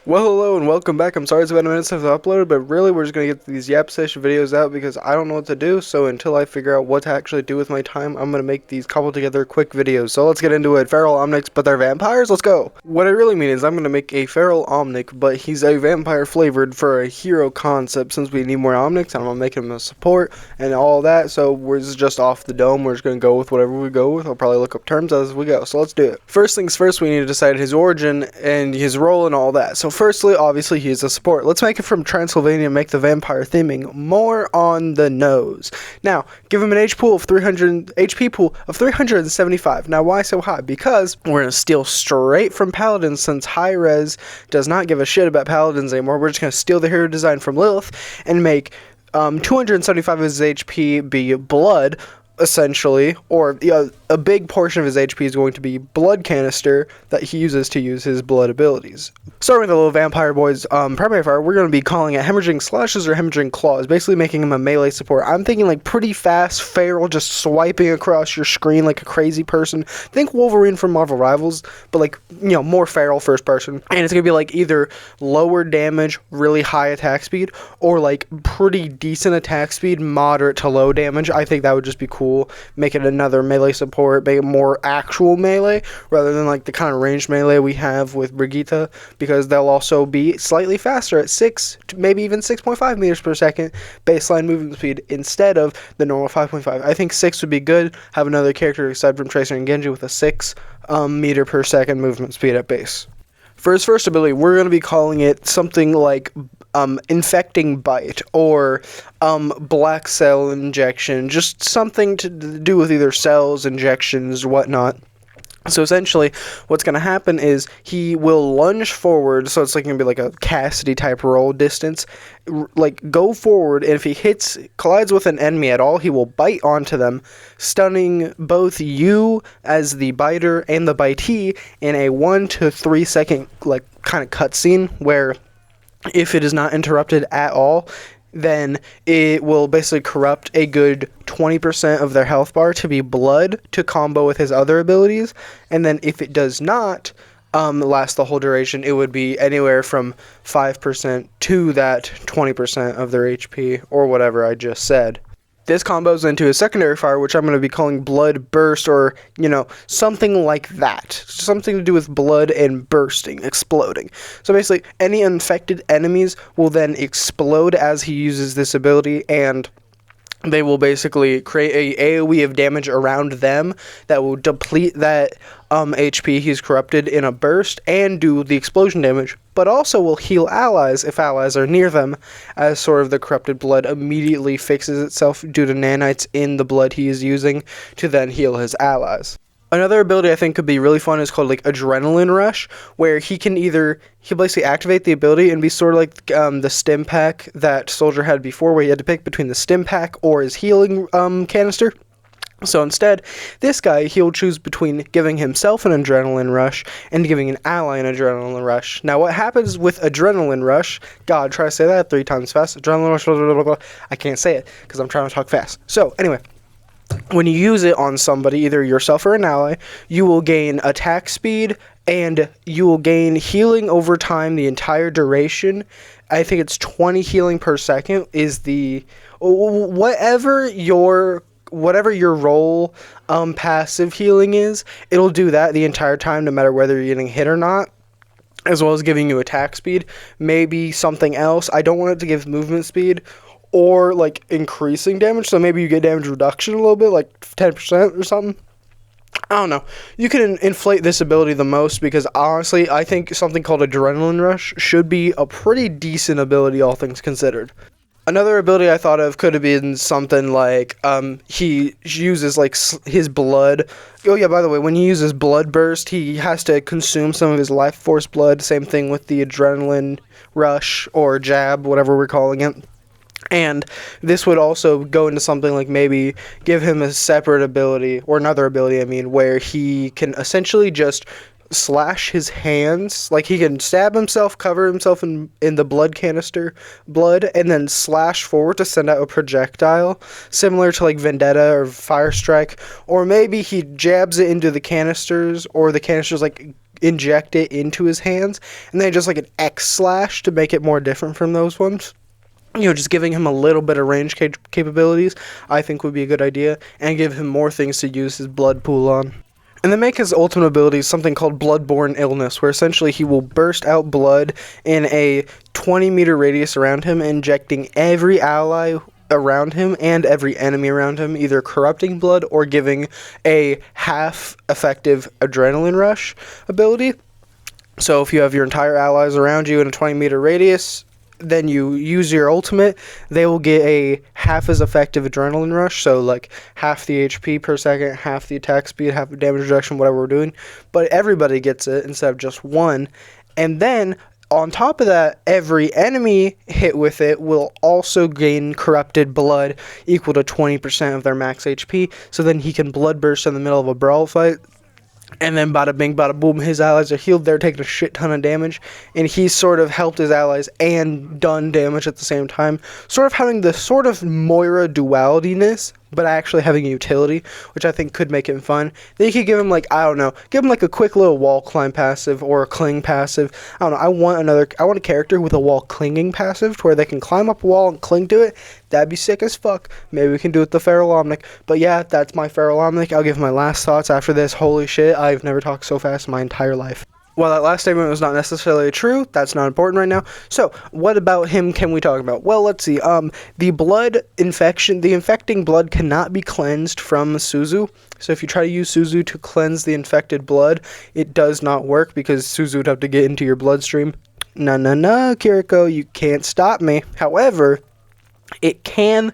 Well, hello and welcome back. I'm sorry it's been a minute since I've uploaded, but really we're just going to get these Yap Session videos out because I don't know what to do, so until I figure out what to actually do with my time, I'm going to make these cobbled together quick videos. So let's get into it. Feral Omnics, but they're vampires? Let's go! What I really mean is I'm going to make a Feral Omnic, but he's a vampire flavored for a hero concept since we need more Omnics, and I'm going to make him a support and all that, so we're just off the dome. We're just going to go with whatever we go with. I'll probably look up terms as we go, so let's do it. First things first, we need to decide his origin and his role and all that. So firstly, obviously, he's a support. Let's make it from Transylvania and make the vampire theming more on the nose. Now, give him an HP pool of 375. Now, why so high? Because we're going to steal straight from Paladins since High Res does not give a shit about Paladins anymore. We're just going to steal the hero design from Lilith and make 275 of his HP be blood, essentially, or a big portion of his HP is going to be blood canister that he uses to use his blood abilities. Starting with the little vampire boy's primary fire, we're going to be calling it hemorrhaging slashes or hemorrhaging claws, basically making him a melee support. I'm thinking like pretty fast, feral, just swiping across your screen like a crazy person. Think Wolverine from Marvel Rivals, but like, you know, more feral first person. And it's going to be like either lower damage, really high attack speed, or like pretty decent attack speed, moderate to low damage. I think that would just be cool. Make it another melee support, make it more actual melee rather than like the kind of ranged melee we have with Brigitte, because they'll also be slightly faster at 6 to maybe even 6.5 meters per second baseline movement speed instead of the normal 5.5. I think 6 would be good. Have another character aside from Tracer and Genji with a 6 meter per second movement speed at base. For his first ability, we're going to be calling it something like infecting bite or black cell injection, just something to do with either cells, injections, whatnot. So essentially, what's going to happen is he will lunge forward, so it's like going to be like a Cassidy type roll distance, like go forward, and if he collides with an enemy at all, he will bite onto them, stunning both you as the biter and the bitee in a 1 to 3 second like kind of cutscene where if it is not interrupted at all, then it will basically corrupt a good 20% of their health bar to be blood to combo with his other abilities. And then if it does not last the whole duration, it would be anywhere from 5% to that 20% of their HP or whatever I just said. This combos into a secondary fire, which I'm going to be calling Blood Burst, or, you know, something like that. Something to do with blood and bursting, exploding. So basically, any infected enemies will then explode as he uses this ability, and they will basically create a AoE of damage around them that will deplete that HP he's corrupted in a burst and do the explosion damage, but also will heal allies if allies are near them, as sort of the corrupted blood immediately fixes itself due to nanites in the blood he is using to then heal his allies. Another ability I think could be really fun is called like Adrenaline Rush, where he'll basically activate the ability and be sort of like the stim pack that Soldier had before, where he had to pick between the stim pack or his healing canister. So instead, this guy, he'll choose between giving himself an adrenaline rush and giving an ally an adrenaline rush. Now, what happens with adrenaline rush? God, try to say that 3 times fast. Adrenaline rush, blah, blah, blah, blah. I can't say it because I'm trying to talk fast. So, anyway, when you use it on somebody, either yourself or an ally, you will gain attack speed and you will gain healing over time the entire duration. I think it's 20 healing per second is the... Whatever your role passive healing is, it'll do that the entire time no matter whether you're getting hit or not, as well as giving you attack speed. Maybe something else. I don't want it to give movement speed or like increasing damage, so maybe you get damage reduction a little bit, like 10% or something. I don't know. You can inflate this ability the most because honestly, I think something called Adrenaline Rush should be a pretty decent ability, all things considered. Another ability I thought of could have been something like he uses like his blood. Oh yeah, by the way, when he uses Blood Burst, he has to consume some of his life force blood. Same thing with the Adrenaline Rush or Jab, whatever we're calling it. And this would also go into something like maybe give him a separate ability, or another ability, I mean, where he can essentially just slash his hands, like he can stab himself, cover himself in the blood canister blood, and then slash forward to send out a projectile similar to like Vendetta or Fire Strike, or maybe he jabs it into the canisters, or the canisters like inject it into his hands, and then just like an X slash to make it more different from those ones. Just giving him a little bit of range capabilities, I think would be a good idea, and give him more things to use his blood pool on. And then make his ultimate ability something called Bloodborne Illness, where essentially he will burst out blood in a 20-meter radius around him, injecting every ally around him and every enemy around him, either corrupting blood or giving a half effective adrenaline rush ability. So if you have your entire allies around you in a 20-meter radius, then you use your ultimate, they will get a half as effective adrenaline rush, so like half the HP per second, half the attack speed, half the damage reduction, whatever we're doing, but everybody gets it instead of just one. And then on top of that, every enemy hit with it will also gain corrupted blood equal to 20% of their max HP, so then he can blood burst in the middle of a brawl fight. And then bada bing, bada boom, his allies are healed, they're taking a shit ton of damage, and he's sort of helped his allies and done damage at the same time, sort of having the sort of Moira duality-ness, but actually having a utility, which I think could make him fun. Then you could give him, like, I don't know, give him like a quick little wall climb passive or a cling passive. I don't know, I want a character with a wall clinging passive to where they can climb up a wall and cling to it. That'd be sick as fuck. Maybe we can do it with the Feral Omnic. But yeah, that's my Feral Omnic. I'll give my last thoughts after this. Holy shit, I've never talked so fast in my entire life. While that last statement was not necessarily true, that's not important right now. So, what about him can we talk about? Well, let's see. The blood infection, the infecting blood cannot be cleansed from Suzu. So if you try to use Suzu to cleanse the infected blood, it does not work because Suzu would have to get into your bloodstream. No, Kiriko, you can't stop me. However, it can,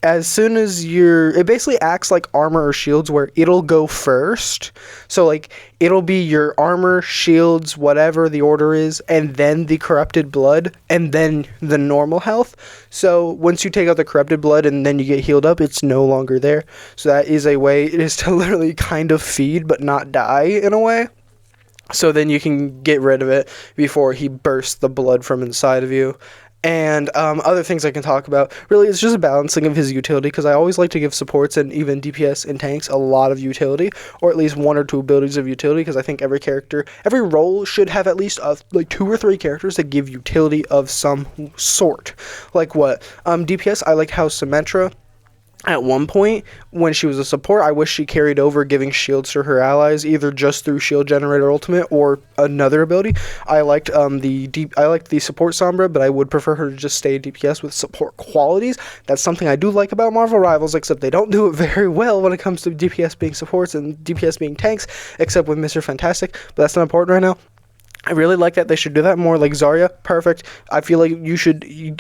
as soon as it basically acts like armor or shields where it'll go first. So like it'll be your armor, shields, whatever the order is, and then the corrupted blood, and then the normal health. So once you take out the corrupted blood and then you get healed up, it's no longer there. So that is a way, it is to literally kind of feed but not die in a way. So then you can get rid of it before he bursts the blood from inside of you. And other things I can talk about, really, it's just a balancing of his utility, because I always like to give supports and even DPS and tanks a lot of utility, or at least one or two abilities of utility, because I think every role should have at least like 2 or 3 characters that give utility of some sort. Like what? DPS, I like how Symmetra, at one point, when she was a support, I wish she carried over giving shields to her allies, either just through Shield Generator Ultimate or another ability. I liked the support Sombra, but I would prefer her to just stay DPS with support qualities. That's something I do like about Marvel Rivals, except they don't do it very well when it comes to DPS being supports and DPS being tanks, except with Mr. Fantastic, but that's not important right now. I really like that. They should do that more. Like Zarya, perfect. I feel like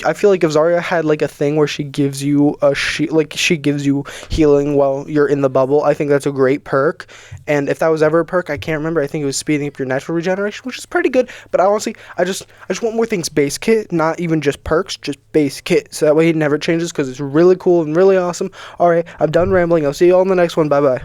I feel like if Zarya had like a thing where she gives you she gives you healing while you're in the bubble, I think that's a great perk. And if that was ever a perk, I can't remember. I think it was speeding up your natural regeneration, which is pretty good. But honestly, I just want more things base kit, not even just perks, just base kit. So that way it never changes, because it's really cool and really awesome. All right, I'm done rambling. I'll see you all in the next one. Bye bye.